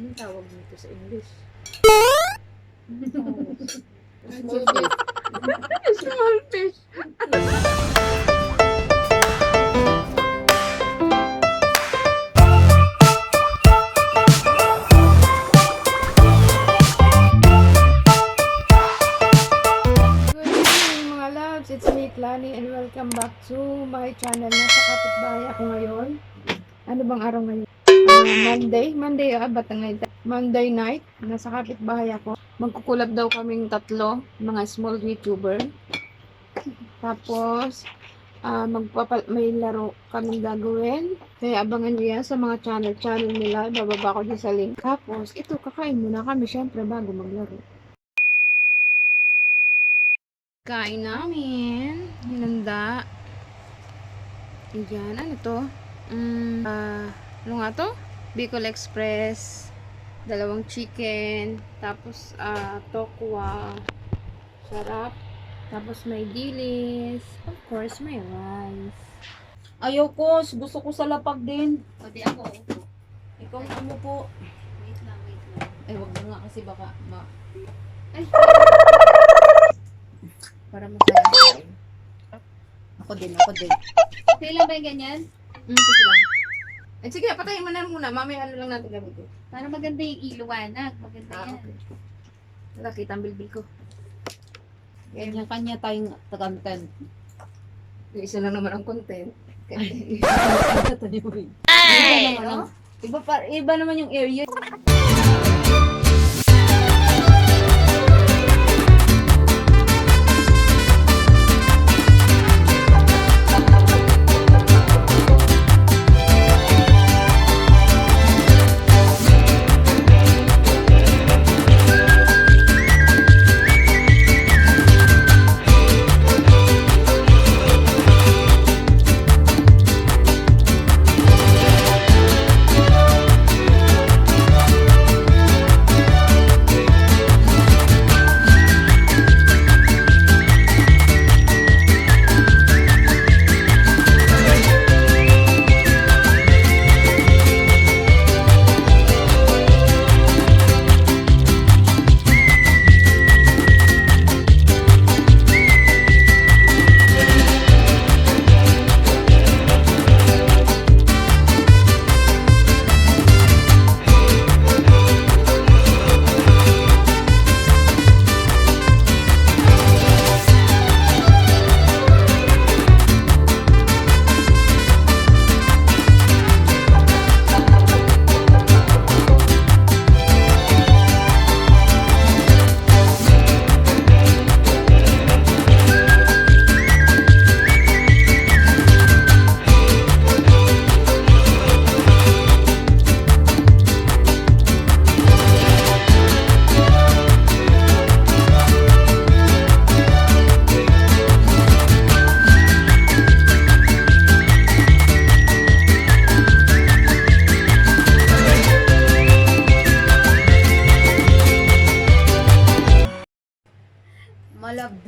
Anong tawag dito sa English? Small fish. Small fish. Good evening mga loves, it's me Lani and welcome back to my channel. Nasa kapitbahay ako ngayon. Ano bang araw ngayon? Monday, ba't ngayon? Monday night, nasa kapitbahay ako. Magkukulab daw kaming tatlo, mga small YouTuber. Tapos, may laro kaming gagawin. Kaya abangan niyo yan sa mga channel nila. Bababa ko din sa link. Tapos, ito, kakain muna kami syempre bago maglaro. Kain namin. Hinanda. Ayan, ano to? Ano nga to? Bicol Express. 2 chicken. Tapos, tokwa. Sarap. Tapos, may dilis. Of course, may rice. Ayoko, gusto ko sa lapag din. O, di ako. Ikaw na mo po. Wait lang. Ay, wag mo nga kasi baka Ay! Para masaya tayo. Ako din. Okay lang ba yung ganyan? Sige lang. Ay, sige, patayin mo na muna. Mamaya ano lang natin gamitin. Para maganda yung iliwanag. Maganda yan. Okay. Nakita ang bilbil ko. Kanya-kanya tayong content. Yung isa lang naman ang content. Ay! Iba naman yung area.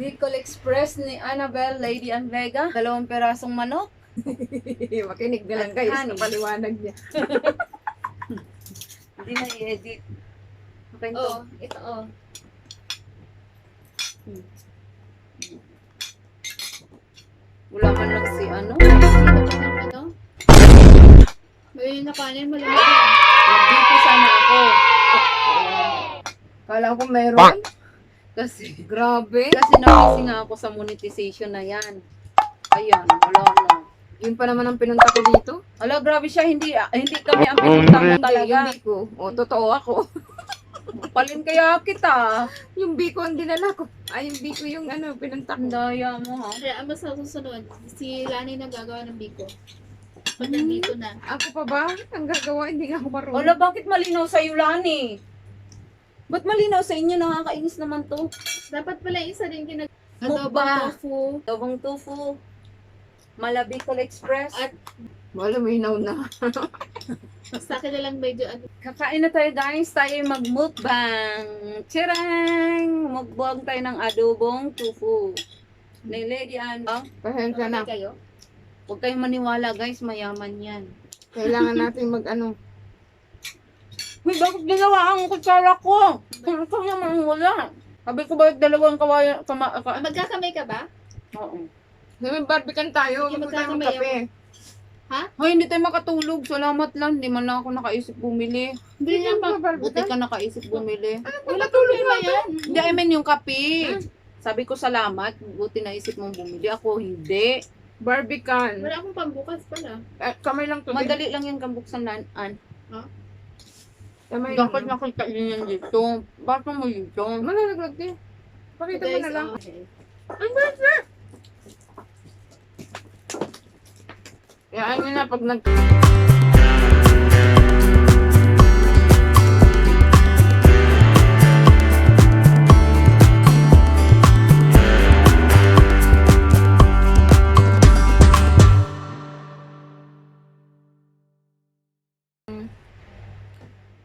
Bicol Express ni Annabelle, Lady and Vega. 2 perasong manok. Makinig na lang kayo sa Honey. paliwanag niya. Hindi na i-edit. Okay to. Oo, ito Wala man lang si ano. Ano? May nakanin mo lang. Nag-dito sana ako. Kala ko meron. Kasi Grabe. na-busy nga ako sa monetization na yan. Ayan, wala na. Yun pa naman ang pinunta ko dito. Ala, grabe siya. Hindi kami ang pinunta mo talaga. Yung biko. O, totoo ako. Palin kaya kita. Yung biko ang dinala ko. Ay, yung biko yung ano, pinunta ko. Ang daya mo ha. Kaya ang sa susunod, si Lani nagagawa ng biko. Pag nandito na. Ako pa ba? Ang gagawa, hindi nga ako marunong. Ala, bakit malinaw sa iyo, Lani? Ba't malinaw sa inyo? Nakakainis naman to. Dapat pala isa din Mukbang. adobong tofu. Tawang tofu. Bicol Express. At Wala, may hinaw na. sa akin na lang medyo ano. Kakain na tayo guys. Tayo mag-mukbang. Tiyarang! Mukbang tayo ng adobong tofu. Ni Lady Ann. Pasensya na. Okay kayo? Huwag kayong maniwala guys. Mayaman yan. Kailangan natin mag ano. Uy, bakit ginawa ang kutsara ko? Ito naman wala. Sabi ko bakit dalawang kawaya, Magkakamay ka ba? Oo. May barbican tayo. Sige, Gusto tayo ng magkakamay kape. Hoy, hindi tayo makatulog. Salamat lang. Hindi man lang ako nakaisip bumili. Hindi Hindi nga pa. ba Buti barbican? ka nakaisip bumili. Wala problema yan. Hindi, I mean yung kape. Sabi ko salamat. Buti naisip mong bumili. Ako hindi. Barbican. Wala akong pambukas pala. Kamay lang to. Madali lang yung kambuksan lan. Kamay lang. Dapat nakita din yan dito. Bakit mo dito? Malalaglag din. Pakita mo na lang. Okay. Yan yun na pag nag...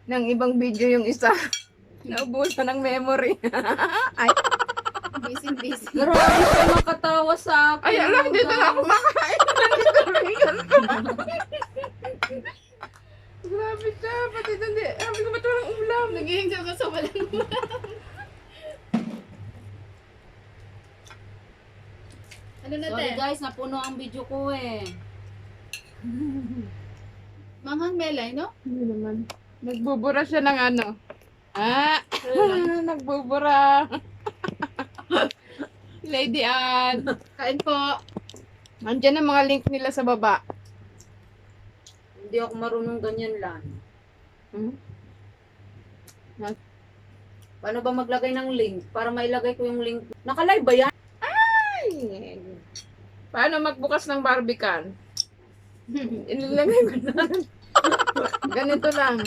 ng ibang video yung isa. Naubusan ng memory. Ay, Busy. Grabe ka makatawa sa akin. ay alam, dito na ako makain. Grabe siya, pati doon di. Sabi ko, ba't walang ulam? Nag-enjoy ka sa walang Ano na Sorry te? guys, napuno ang video ko eh. Manghang melay, no? Hindi naman. Nagbubura siya ng ano. Nagbubura. Lady Ann. Kain po. Andiyan ang mga link nila sa baba. Hindi ako marunong ganyan lang. Hmm? Paano ba maglagay ng link? Para mailagay ko yung link. Naka-live ba yan? Ay! Paano magbukas ng barbican? Inilagay ko na. Ganito lang.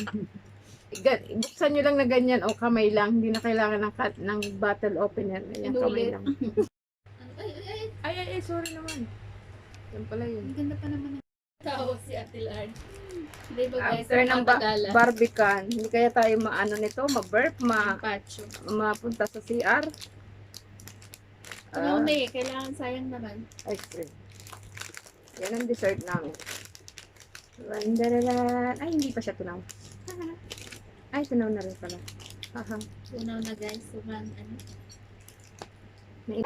Buksan nyo lang na ganyan o kamay lang. Hindi na kailangan ng bottle opener. Ganyan, kamay Inulit. lang. Ay. Sorry naman. Yan pala yun. Ang ganda pa naman ng tao si Ate Lard. Hindi ba guys? After ng Papadala. barbican, hindi kaya tayo maano nito, ma-burp, Pacho. mapunta sa CR. Ano na eh. Kailangan sayang naman. Ice cream. Yan ang dessert namin. Randararan. Ay, hindi pa siya tunaw. Ay, tunaw na rin pala. Haha. Tunaw na guys. Sobrang ano. May